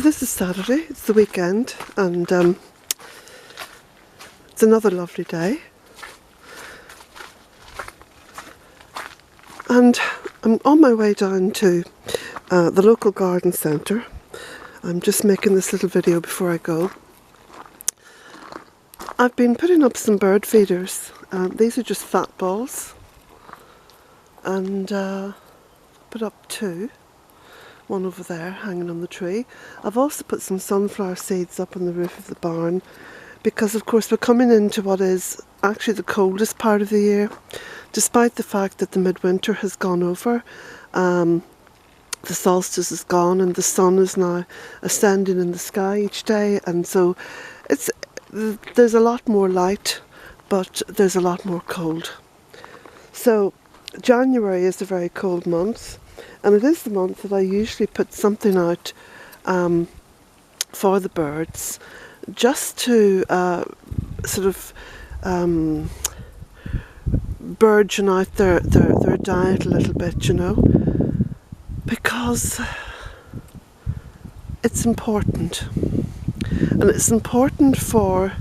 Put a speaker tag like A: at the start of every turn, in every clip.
A: So this is Saturday, it's the weekend, and it's another lovely day. And I'm on my way down to the local garden centre. I'm just making this little video before I go. I've been putting up some bird feeders. These are just fat balls, and put up two. One over there hanging on the tree. I've also put some sunflower seeds up on the roof of the barn because of course we're coming into what is actually the coldest part of the year, despite the fact that the midwinter has gone over. The solstice is gone and the sun is now ascending in the sky each day, and so there's a lot more light, but there's a lot more cold. So January is a very cold month, and it is the month that I usually put something out for the birds, just to sort of burgeon out their diet a little bit, you know, because it's important. And it's important for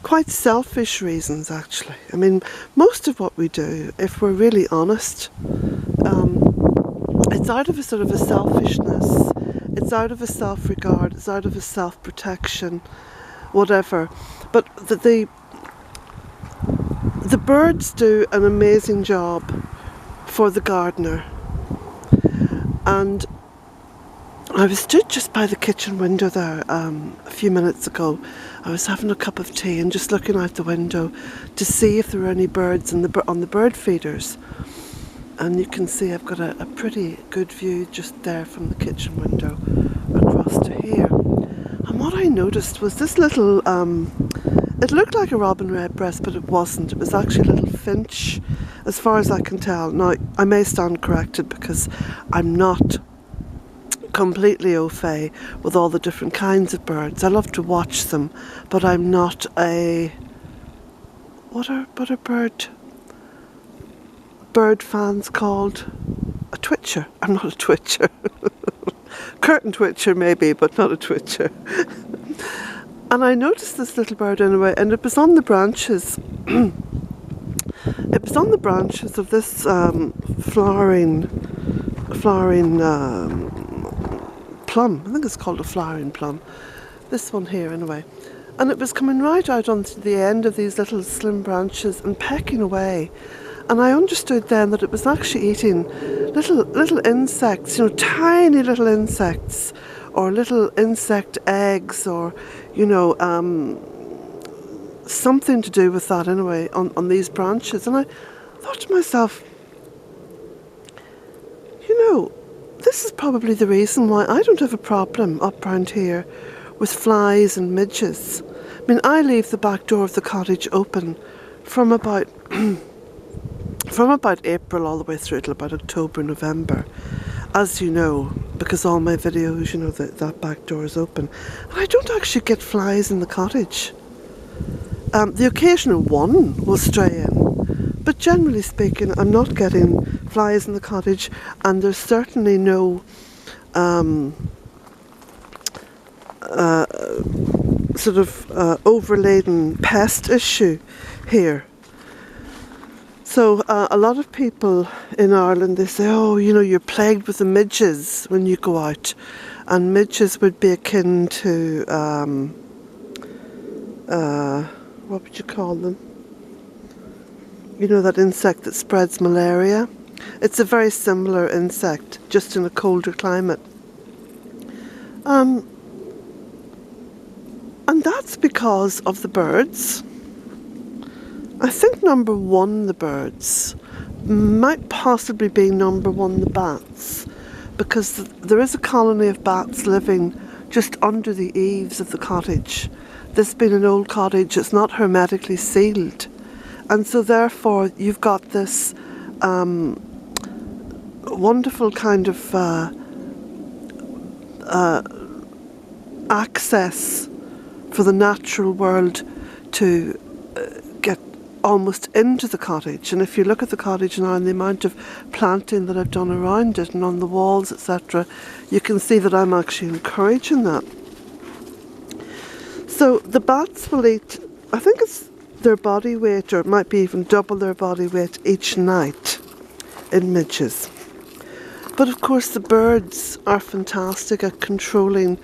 A: quite selfish reasons, actually. I mean, most of what we do, if we're really honest, it's out of a sort of a selfishness, it's out of a self-regard, it's out of a self-protection, whatever. But the birds do an amazing job for the gardener. And I was stood just by the kitchen window there a few minutes ago. I was having a cup of tea and just looking out the window to see if there were any birds on the bird feeders. And you can see I've got a pretty good view just there from the kitchen window across to here. And what I noticed was this little, it looked like a robin redbreast, but it wasn't. It was actually a little finch, as far as I can tell. Now, I may stand corrected because I'm not completely au fait with all the different kinds of birds. I love to watch them, but I'm not a... What are bird fans called? A twitcher. I'm not a twitcher. Curtain twitcher maybe, but not a twitcher. And I noticed this little bird anyway, and it was on the branches. It was on the branches of this flowering plum. I think it's called a flowering plum. This one here anyway. And it was coming right out onto the end of these little slim branches and pecking away. And I understood then that it was actually eating little insects, you know, tiny little insects, or little insect eggs, or, you know, something to do with that anyway, on these branches. And I thought to myself, you know, this is probably the reason why I don't have a problem up round here with flies and midges. I mean, I leave the back door of the cottage open from about April all the way through till about October, November, as you know, because all my videos, you know, that back door is open. And I don't actually get flies in the cottage. The occasional one will stray in, but generally speaking, I'm not getting flies in the cottage, and there's certainly no sort of overladen pest issue here. So a lot of people in Ireland, they say, oh, you know, you're plagued with the midges when you go out. And midges would be akin to, what would you call them? You know, that insect that spreads malaria? It's a very similar insect, just in a colder climate. And that's because of the birds. I think number one, the birds, might possibly be number one, the bats, because there is a colony of bats living just under the eaves of the cottage. This being an old cottage, it's not hermetically sealed, and so therefore you've got this wonderful kind of access for the natural world to get almost into the cottage. And if you look at the cottage now and the amount of planting that I've done around it and on the walls, etc., you can see that I'm actually encouraging that. So the bats will eat, I think it's their body weight, or it might be even double their body weight each night in midges. But of course the birds are fantastic at controlling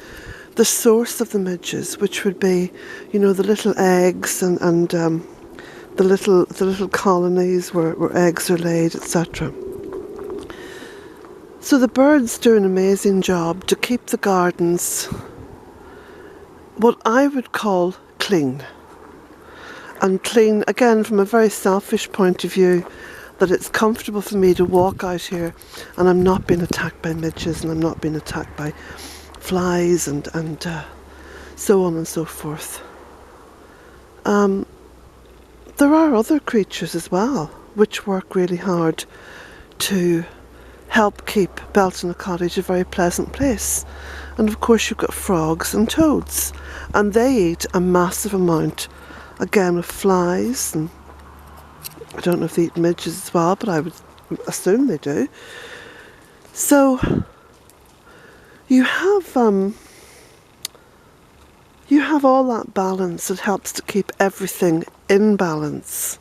A: the source of the midges, which would be, you know, the little eggs and the little colonies where eggs are laid, etc. So the birds do an amazing job to keep the gardens what I would call clean. And clean, again, from a very selfish point of view, that it's comfortable for me to walk out here and I'm not being attacked by midges and I'm not being attacked by flies and so on and so forth. There are other creatures as well which work really hard to help keep Bealtaine Cottage a very pleasant place. And of course you've got frogs and toads, and they eat a massive amount, again, of flies, and I don't know if they eat midges as well, but I would assume they do. So you have all that balance that helps to keep everything in balance,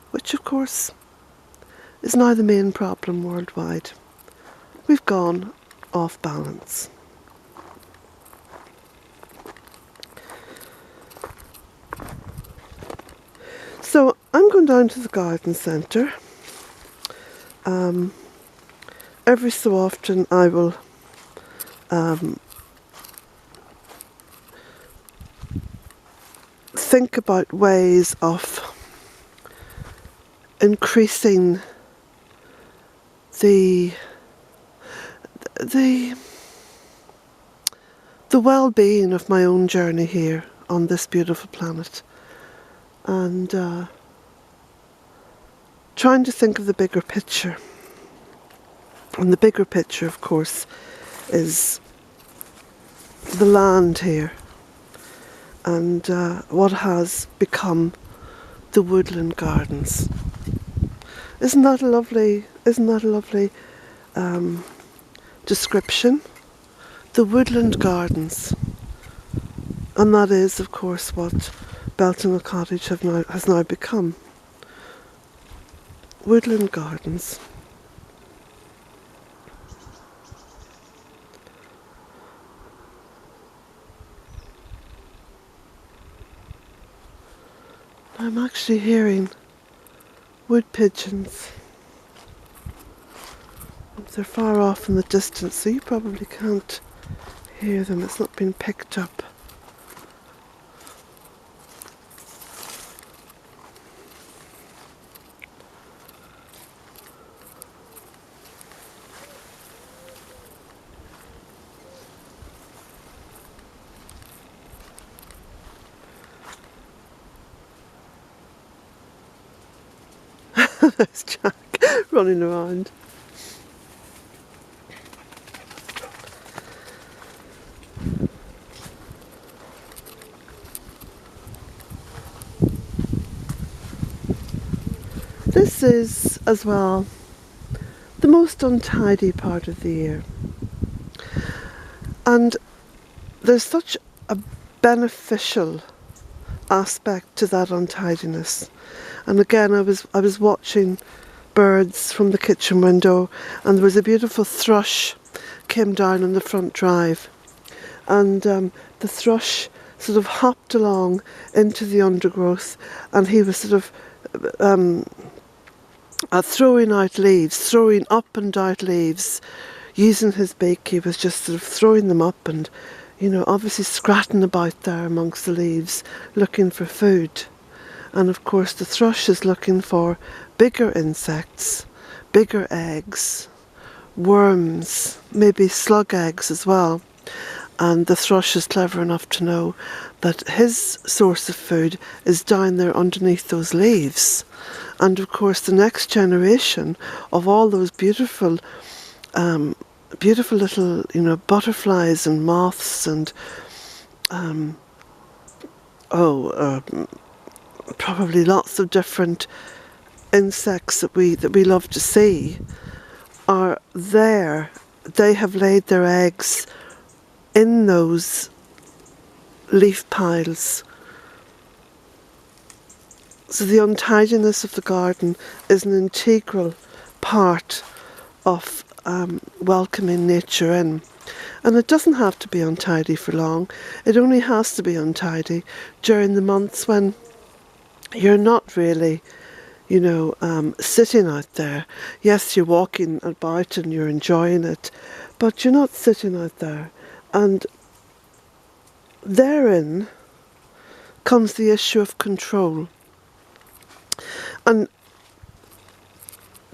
A: which of course is now the main problem worldwide. We've gone off balance. So I'm going down to the garden centre. Every so often I will think about ways of increasing the well-being of my own journey here on this beautiful planet, and trying to think of the bigger picture. And the bigger picture, of course, is the land here and what has become the woodland gardens. Isn't that a lovely description? The woodland gardens. And that is, of course, what Bealtaine Cottage has now become. Woodland gardens. I'm actually hearing wood pigeons. They're far off in the distance, so you probably can't hear them. It's not been picked up. There's Jack running around. This is, as well, the most untidy part of the year. And there's such a beneficial aspect to that untidiness. And again, I was watching birds from the kitchen window, and there was a beautiful thrush came down on the front drive, and the thrush sort of hopped along into the undergrowth, and he was sort of throwing up and out leaves, using his beak. He was just sort of throwing them up and, you know, obviously scratching about there amongst the leaves, looking for food. And of course the thrush is looking for bigger insects, bigger eggs, worms, maybe slug eggs as well. And the thrush is clever enough to know that his source of food is down there underneath those leaves. And of course the next generation of all those beautiful little, you know, butterflies and moths and probably lots of different insects that we love to see are there. They have laid their eggs in those leaf piles. So the untidiness of the garden is an integral part of welcoming nature in. And it doesn't have to be untidy for long. It only has to be untidy during the months when you're not really, sitting out there. Yes, you're walking about and you're enjoying it, but you're not sitting out there. And therein comes the issue of control. And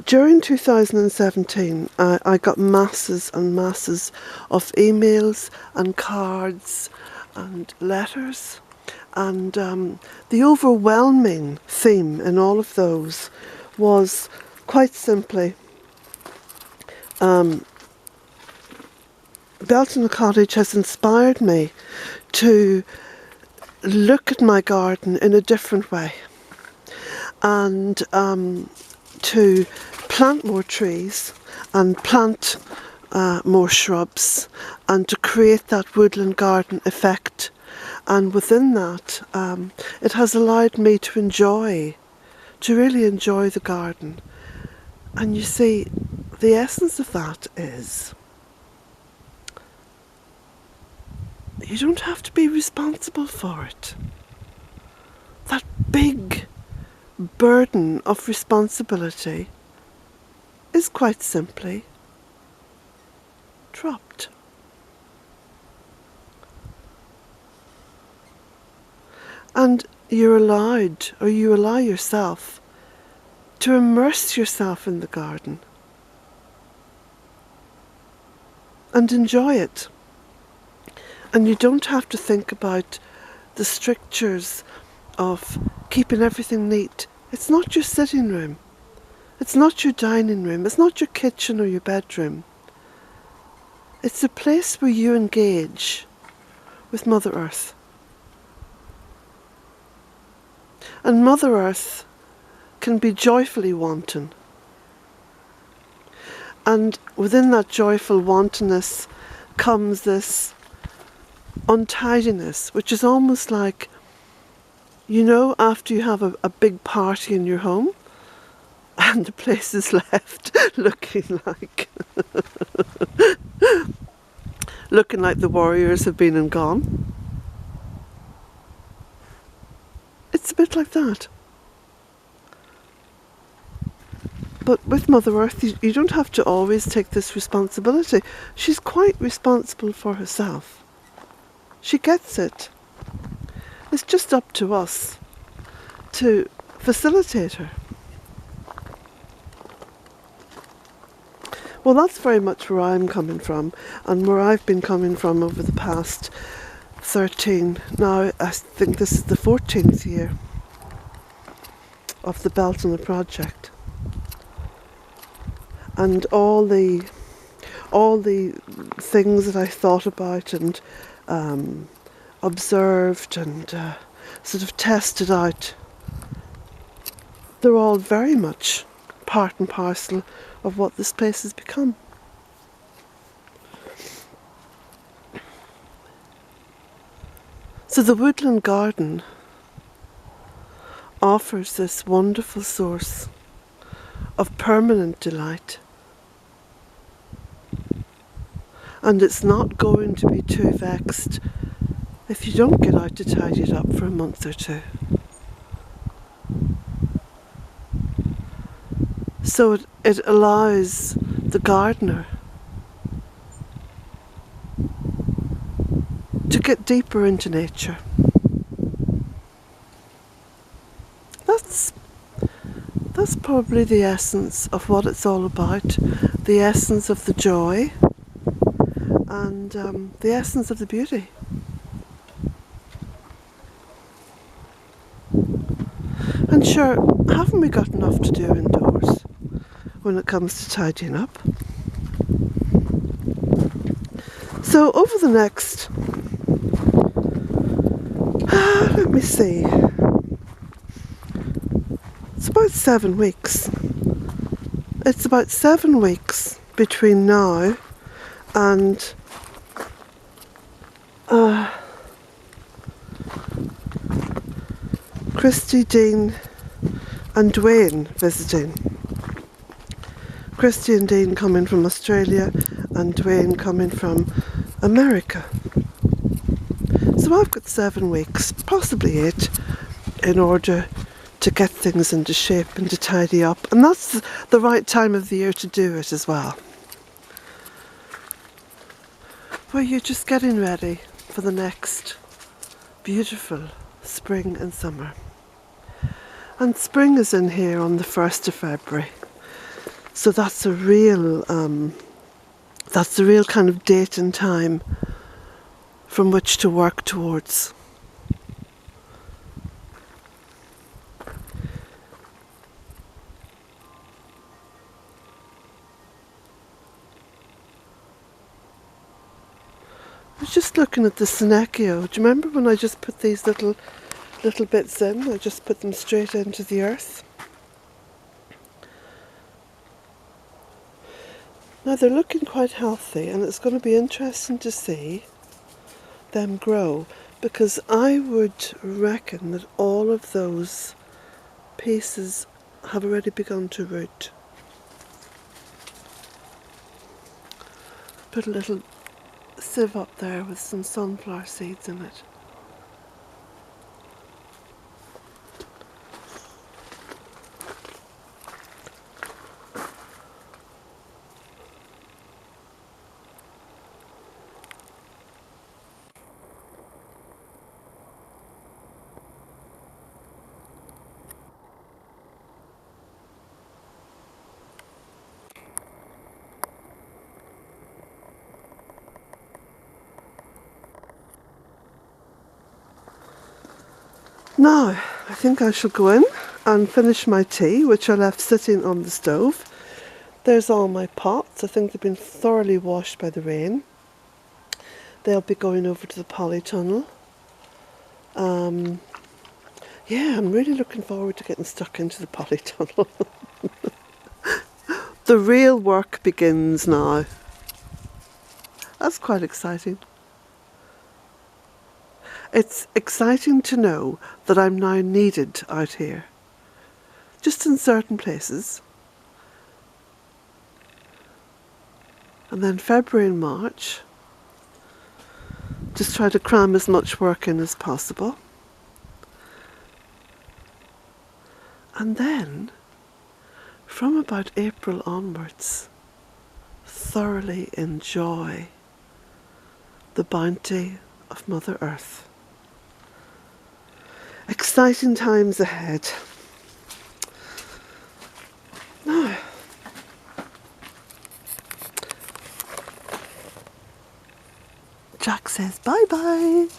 A: during 2017, I got masses and masses of emails and cards and letters. And the overwhelming theme in all of those was quite simply, Bealtaine Cottage has inspired me to look at my garden in a different way, and to plant more trees and plant more shrubs, and to create that woodland garden effect. And within that, it has allowed me to really enjoy the garden. And you see, the essence of that is you don't have to be responsible for it. That big burden of responsibility is quite simply dropped. And you allow yourself to immerse yourself in the garden and enjoy it. And you don't have to think about the strictures of keeping everything neat. It's not your sitting room. It's not your dining room. It's not your kitchen or your bedroom. It's a place where you engage with Mother Earth. And Mother Earth can be joyfully wanton. And within that joyful wantonness comes this untidiness, which is almost like, after you have a big party in your home and the place is left looking like the warriors have been and gone. It's a bit like that. But with Mother Earth, you don't have to always take this responsibility. She's quite responsible for herself. She gets it. It's just up to us to facilitate her. Well, that's very much where I'm coming from, and where I've been coming from over the past 13. Now, I think this is the 14th year of the Bealtaine project. And all the things that I thought about and observed and sort of tested out, they're all very much part and parcel of what this place has become. So the woodland garden offers this wonderful source of permanent delight. And it's not going to be too vexed if you don't get out to tidy it up for a month or two. So it allows the gardener to get deeper into nature. That's probably the essence of what it's all about, the essence of the joy and the essence of the beauty. And sure, haven't we got enough to do indoors when it comes to tidying up? So over the next, let me see, about 7 weeks. It's about 7 weeks between now and Christy, Dean and Dwayne visiting. Christy and Dean coming from Australia and Dwayne coming from America. So I've got 7 weeks, possibly 8, in order to get things into shape and to tidy up. And that's the right time of the year to do it as well. Where you're just getting ready for the next beautiful spring and summer. And spring is in here on the 1st of February. So that's a real kind of date and time from which to work towards. I was just looking at the Senecio. Do you remember when I just put these little bits in? I just put them straight into the earth. Now they're looking quite healthy, and it's going to be interesting to see them grow, because I would reckon that all of those pieces have already begun to root. Put a little sieve up there with some sunflower seeds in it. Now, I think I shall go in and finish my tea, which I left sitting on the stove. There's all my pots. I think they've been thoroughly washed by the rain. They'll be going over to the polytunnel. Yeah, I'm really looking forward to getting stuck into the polytunnel. The real work begins now. That's quite exciting. It's exciting to know that I'm now needed out here, just in certain places. And then February and March, just try to cram as much work in as possible. And then, from about April onwards, thoroughly enjoy the bounty of Mother Earth. Exciting times ahead. Now, Jack says bye-bye.